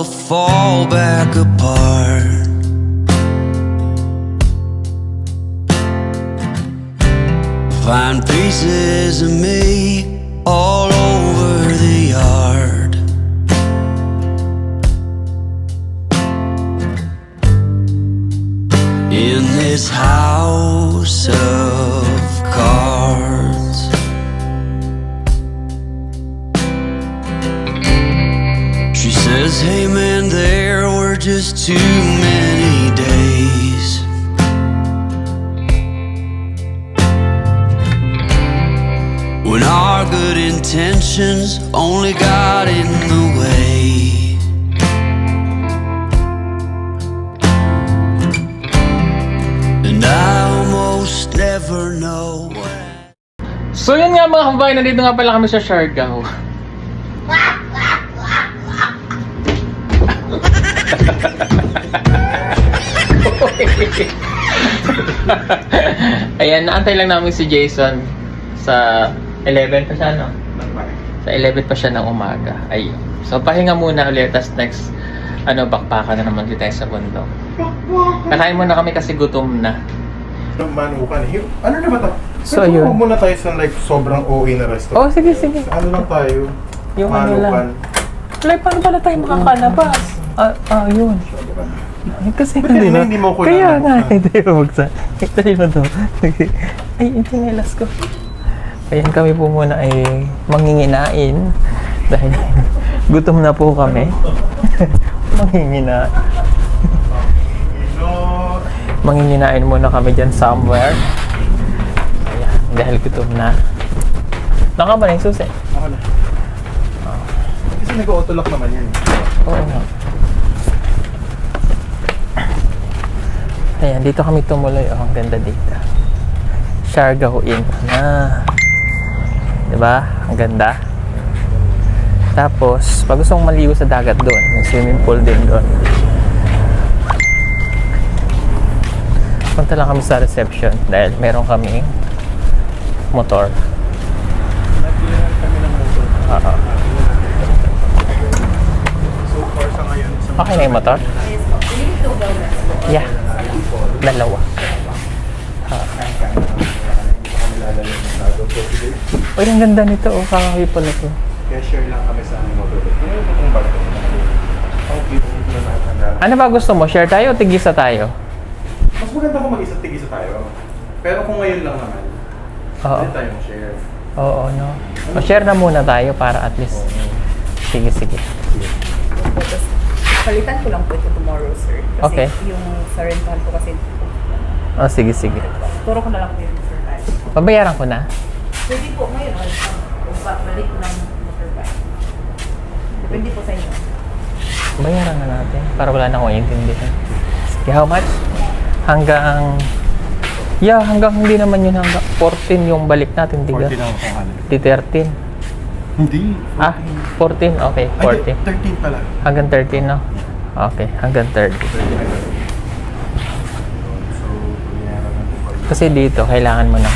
fall back apart. Find pieces of me all over the yard. In this house of cards, she says, hey man, there were just too many days. When our good intentions only got in the way. And I almost never know what. So yun nga mga kababayan, nandito nga pala kami sa Siargao. Ayan, naantay lang namin si Jason sa 11 pa siya, no? Sa 11 pa siya ng umaga. Ayun. So pahinga muna ulit, tas next bakpakan na naman tayo sa bundok. Kakain muna kami kasi gutom na. Manukan. Ano na ba ito? So ayun. Huwag muna tayo sa like sobrang OA na restaurant. Oh, sige, sige. Sa ano lang tayo? Yung ano lang. Manukan. Like, paano pala tayo makakalabas? Yun. Ay, kasi Hindi mo ko kaya nga, hindi mo magsa. Dali mo to. Ay, yung chinelas ko. Ayan, kami po muna ay manginginain. Dahil gutom na po kami. Manginginain. Manginginain muna kami dyan somewhere. Ayan, dahil gutom na. Naka ba na yung susi? Ako na. Kasi nag-auto-lock naman yan. Oo nga. Ayan, dito kami tumuloy. Oh, ang ganda dito. Siargao Inn na. Diba? Ang ganda. Tapos, pag gusto mong maligo sa dagat doon, may swimming pool din doon. Punta lang kami sa reception dahil meron kaming motor. Nagbilan kami ng motor. Oo. So far sa ngayon. Okay na yung motor? Yeah. Dalawa. Uy, ang ganda nito. Oh, kakawi pala to. Kaya share lang kami sa motor. Ano ito kung bakit? Ang beautiful na nakakanda. Ano ba gusto mo? Share tayo o tigisa tayo? Mas maganda kung mag-isa-tigisa tayo. Pero kung ngayon lang naman, Oo. pwede tayong share. Oo, no? O, share na muna tayo para at least. Sige, sige. Tapos, palitan ko lang po ito tomorrow, sir. Kasi Okay. yung sa rental ko kasi, O, sige, sige. turo ko na lang po yung motorbike. Babayaran ko na. Pwede po ngayon, kung balik ko ng motorbike. Depende po sa inyo. Bayaran na natin para wala na akong intindihan. Sige, how much? Hanggang... Yeah, hanggang hindi naman yun. Hanggang 14 yung balik natin. 40 Diga. lang ako kanan. Di 13. Hindi. 14. Ah, 14? Okay, 14. Ay, 13 pala. Hanggang 13, no? Okay, hanggang 30. So, bayaran na po kayo. Kasi dito, kailangan mo na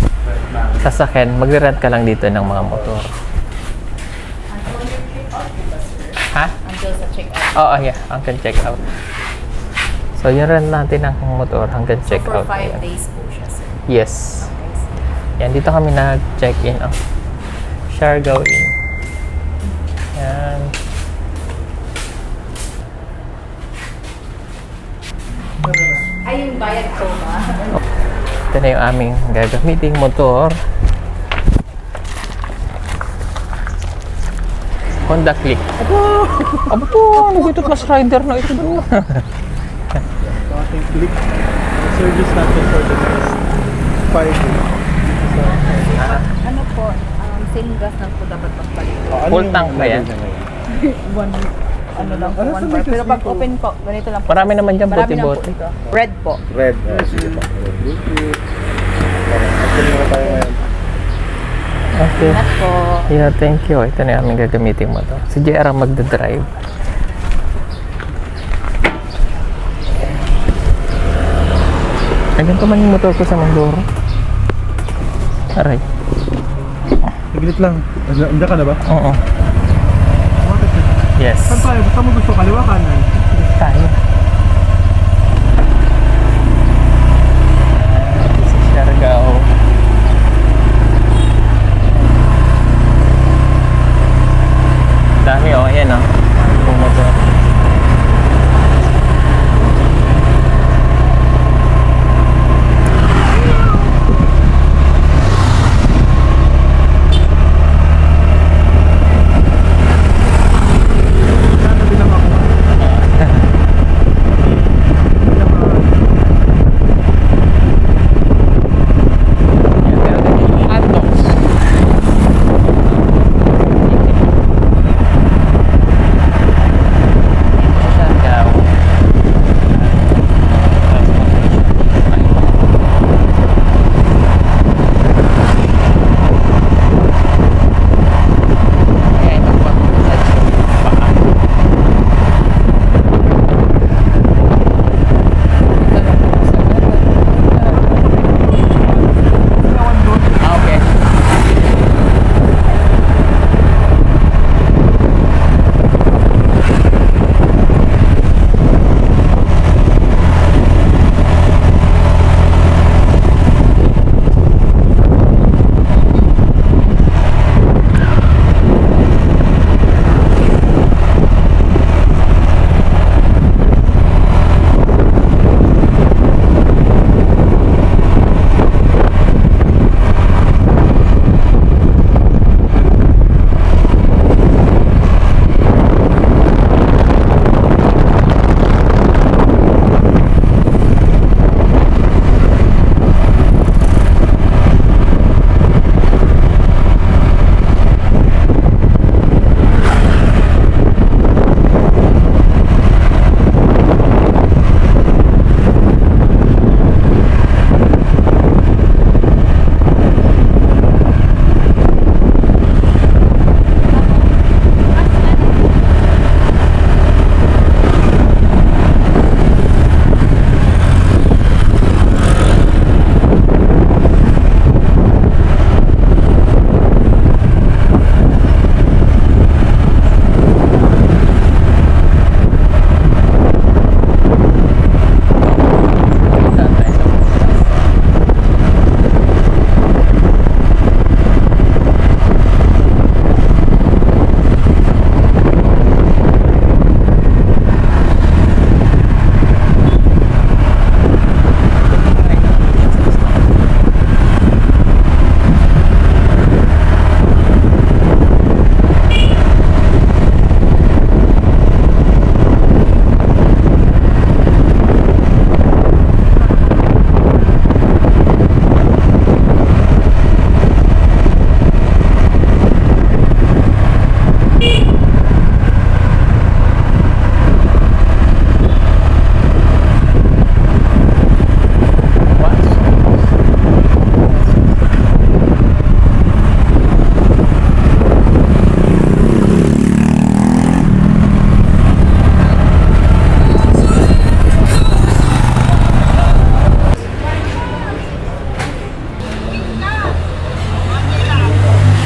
sasakyan. Magre-rent ka lang dito ng mga motor. Ha? Until sa check-out. Oo, yeah. Hanggang check-out. So, yung rent natin ng motor hanggang So, check-out. for 5 Ayan. days po siya, sir. Yes. Okay, sir. Yan, dito kami nag-check-in. Oh. Siargao Inn. Yan. Ay, yung bayad ko ba? Ito na yung aming gagamiting motor. Honda Click. Aba po, nagutot mas rider na ito doon. Ating click. Service natin for the next 5 days. Ano po, same gas lang po dapat magpalit. Full tank ba yan? One, ano lang po, Ano one sa bar. latest Pero pag dito? open po, ganito lang po. Marami naman dyan, Marami lang po bote-bote. ito. Red po. Red. Sige pa. Bluetooth. Actually na tayo ngayon. Okay. Ingat po. Yeah, thank you. Ito na yung aming gagamiting motor. Si JR ang magdadrive. Ay, ganito man yung motor ko sa Mindoro. Aray. Saglit lang. Andiyan ka na ba? Oo. Yes. Saan tayo? Saan mo gusto? Kaliwa, kanan? Tayo. Sa Siargao. Dami oh, ayan oh. Bumotor. Sabi lang ako. Meron din yung hotdogs. Siargao. Ayan, ito pa. Baka. Ah, okay.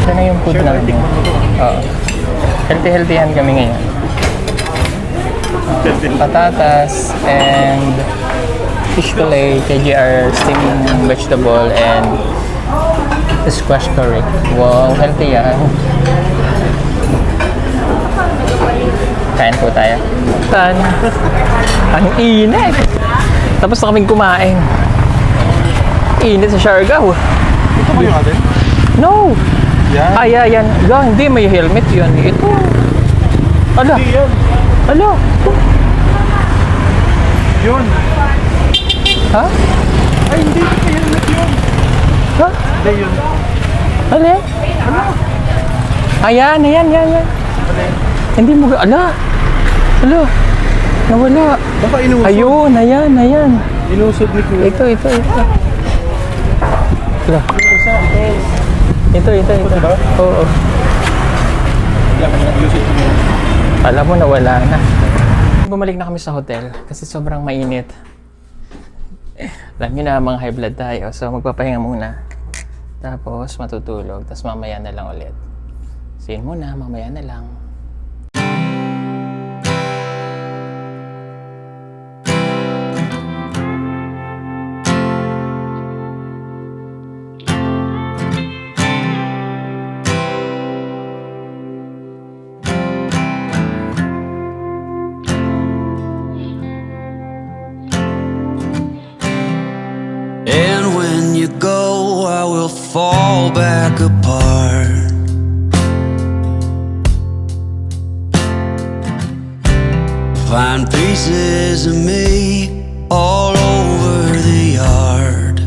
Ito na yung food namin. Oo. Healthy-healthyhan kami ngayon. Patatas and fish fillet, KGR steamed vegetable and squash curry. Wow, healthy yan. Kain po tayo. Saan? Ang init! Tapos na kaming kumain. Init sa Siargao. Ito ba yung atin? No! Yan. Ay, yan. Hindi, may helmet yun. Ito. Ala. Hindi yan. Ala. Yun. Ha? Ay, hindi. May helmet yun. Ha? Hindi yun. Ala. Ayan. Hindi mo... Ala. Ala. Nawala. Baka inusod. Ayun, ayan. Inusod ni Kuya. Ito. Ala. Ito. Oo. Alam mo, nawala na. Bumalik na kami sa hotel kasi sobrang mainit. Alam nyo na, mga high blood tayo. So, magpapahinga muna. Tapos, matutulog. 'Tapos, mamaya na lang ulit. So, yun muna, mamaya na lang. fall back apart. Find pieces of me all over the yard.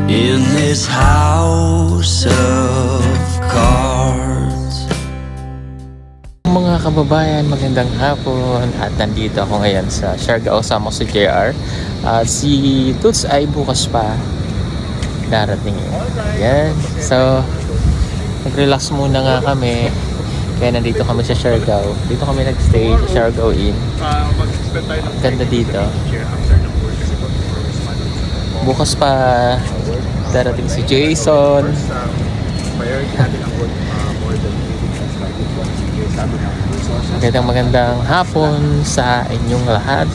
In this house of cards. Mga kababayan, magandang hapon at nandito ako ngayon sa Siargao, sama ko si JR. Si Toots ay bukas pa darating. Yan. So, nag-relax muna nga kami. Kaya nandito kami sa Siargao. Dito kami nag-stay sa Siargao Inn. Ganda dito. Bukas pa darating si Jason. Magandang hapon sa inyong lahat.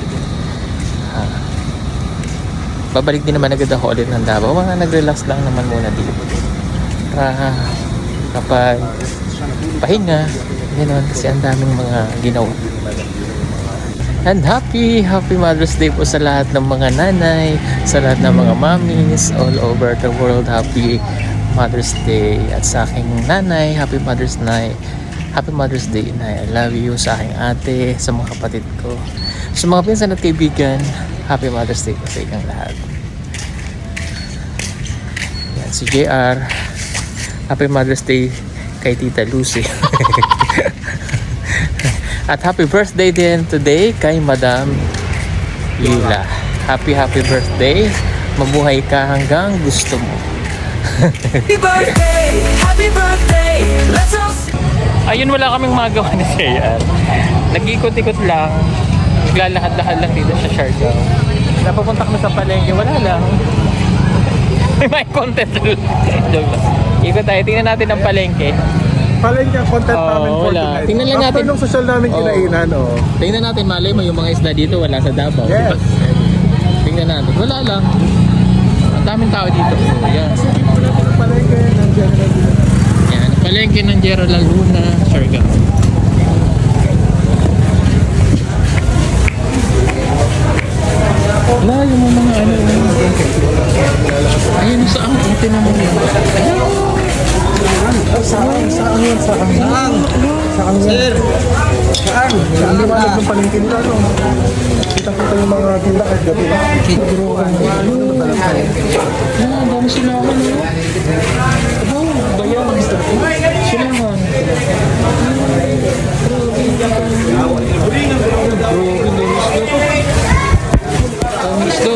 Babalik din naman agad ako ulit ng Davao. Mga nag-relax lang naman muna dito. Kapag pahinga, ganoon kasi ang daming mga ginawa. And happy Mother's Day po sa lahat ng mga nanay, sa lahat ng mga mommies all over the world. Happy Mother's Day. At sa aking nanay, Happy Mother's Day. Happy Mother's Day, Nay. I love you. Sa aking ate, sa mga kapatid ko, sa mga pinsan at kaibigan, Happy Mother's Day po sa inyong lahat. Yan, si JR. Happy Mother's Day kay Tita Lucy. At happy birthday din today kay Madam Lila. Happy birthday. Mabuhay ka hanggang gusto mo. Happy birthday! Happy birthday! Let's all Ayun, wala kaming magawa ni JR. Nag-ikot-ikot lang. Naglalakad-lakad lang dito sa Siargao. Napapunta kami sa palengke, wala lang. May content lang. Joke lang. Ikot tayo, tingnan natin ang palengke. Palengke ang content namin for wala. tonight. Tingnan lang After natin. nung social namin kinainan, Tingnan natin, malay mo yung mga isda dito wala sa Davao. Yes. Diba? Tingnan natin. Wala lang. Ang daming tao dito. Yan. Palengke ng General Luna. Yan. Palengke ng General Luna, Siargao. Wala yung mga ano. Ayun sa ang tinan mo yun. Saan? Sir! Saan liwanag ng palengke nila, no? Kita-kita yung mga tinda kahit gabi na. Ang dami silangan yun. Bayan. Silangan. Ang isdo.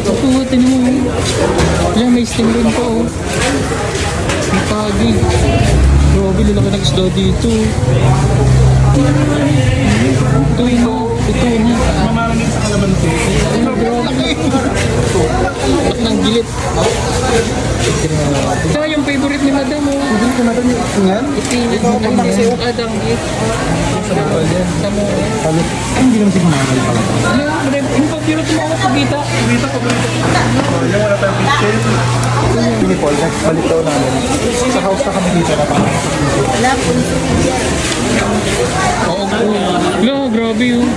Ito, tinan mo. Yan, may sting rin po. May pagi. Grabe, lalaki ng isda dito. Ito yun. Mamaraming sa kalamansi. At ng gilit. Ito yung favorite ni Madam. Hindi ko na rin yan. Ipinit mo lang yan. Danggit. Tamo. Hindi naman si kumagal pala. Ano? Yung pag-pirot mo ako pagkita. Yung wala tayong picture. Hindi po, next balik daw namin. Sa house na kami dito na parang. Oo. Lo, grabe yun.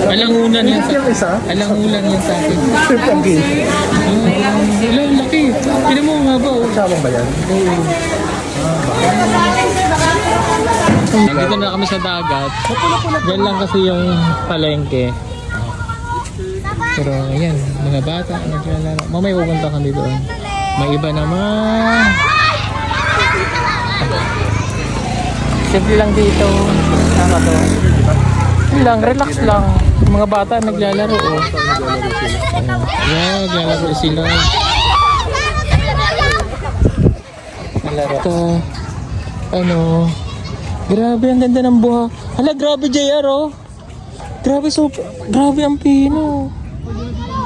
Alangunan yan Yung isa, Alangunan yan sa akin. strip ang game. Hello, laki. Tinan mo nga ba? Sabang ba yan? Nandito na kami sa dagat. Diyan lang kasi yung palengke. Pero ayan, mga bata naglalaro. Mamaya pupunta kami doon. May iba naman. Simple lang dito. Tama to. Yun lang, relax lang. Yung mga bata naglalaro. Oh. Ayan, naglalaro sila. Ito, ano, grabe ang ganda ng buha. Hala, grabe JR, oh. Grabe ang pino.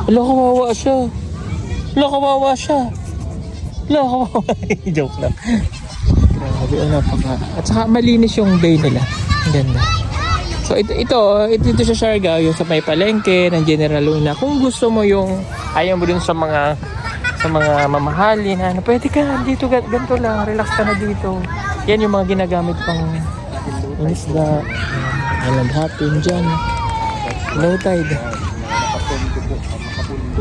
Hala, kawawa siya. Joke lang. Grabe, napaka. At saka malinis yung bay nila. Ang ganda. So ito sa Siargao, yung sa may palengke ng General Luna. Kung gusto mo yung ayaw mo din sa mga mamahalin, ano, pwede ka dito, ganito lang, relax ka na dito. Yan yung mga ginagamit pang isda. Ayan, hatin dyan. Low tide. Nakapundo po. Nakapundo.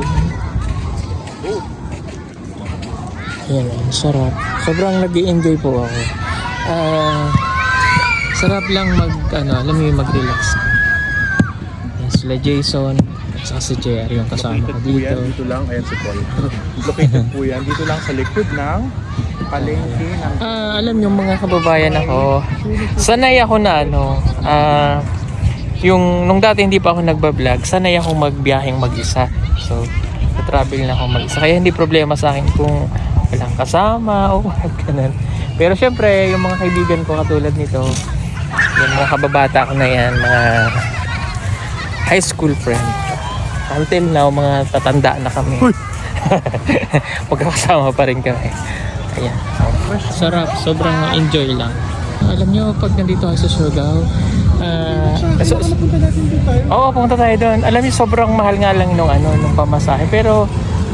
Yan, ang sarap. Sobrang nag-i-enjoy po ako. Sarap lang alam mo yung mag-relax. Yan sila Jason at saka si Jerry yung kasama ko Located po yan. dito. Dito lang. Ayan si Paul. Located po yan. Dito lang sa likod ng palengke ng Alam yung mga kababayan ako, sanay ako na yung nung dati hindi pa ako nagbablog, sanay ako magbiyaheng mag-isa. So, travel na ako mag-isa. Kaya hindi problema sa akin kung walang kasama o ganun. Pero syempre, yung mga kaibigan ko katulad nito, yung mga kababata ko na yan, mga high school friend. Until now, mga tatanda na kami. Magkakasama pa rin kami. Ayan. Sarap, sobrang enjoy lang. Alam nyo, pag nandito ako sa Surigao, Punta natin dito tayo. oo, pumunta tayo doon. Alam niyo, sobrang mahal nga lang nung pamasahe. Pero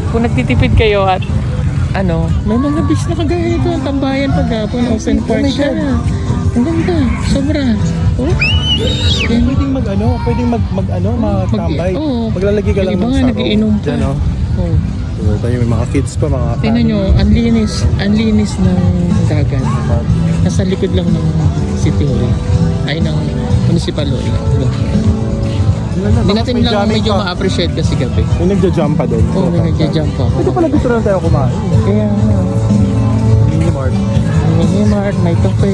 kung nagtitipid kayo at may mga beach na kagaya ito, ang tambayan paghapon, open park siya. Ang ganda, sobra. Oh. Yan. Pwedeng magtambay. Oo. Maglalagay ka lang Iba ng nga, saro. nagiinom pa. Diyan, oh. Oh. So, tayo may mga kids pa, mga Tingnan nyo, ang linis ng dagat. Nasa likod lang ng City Hall. Ay, ng Municipal Hall. Hindi natin lang medyo ma-appreciate kasi gabi. May nagja-jump pa doon. Oo, may nagja-jump ako. Ito pala dito lang tayo kumain. Kaya Minimart. Minimart, may cafe.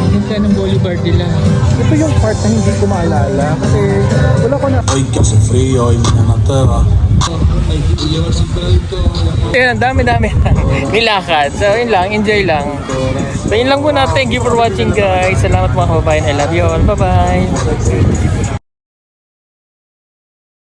Maganda ng boulevard nila. Ito yung part na hindi ko maalala. Kasi wala ko na. Hoy que hace frío y mañana te va. Ayun, ang dami-dami nilakad. So, yun lang, enjoy lang. So, yun lang muna. Thank you for watching, guys. Salamat mga kababayan. I love you all. Bye-bye.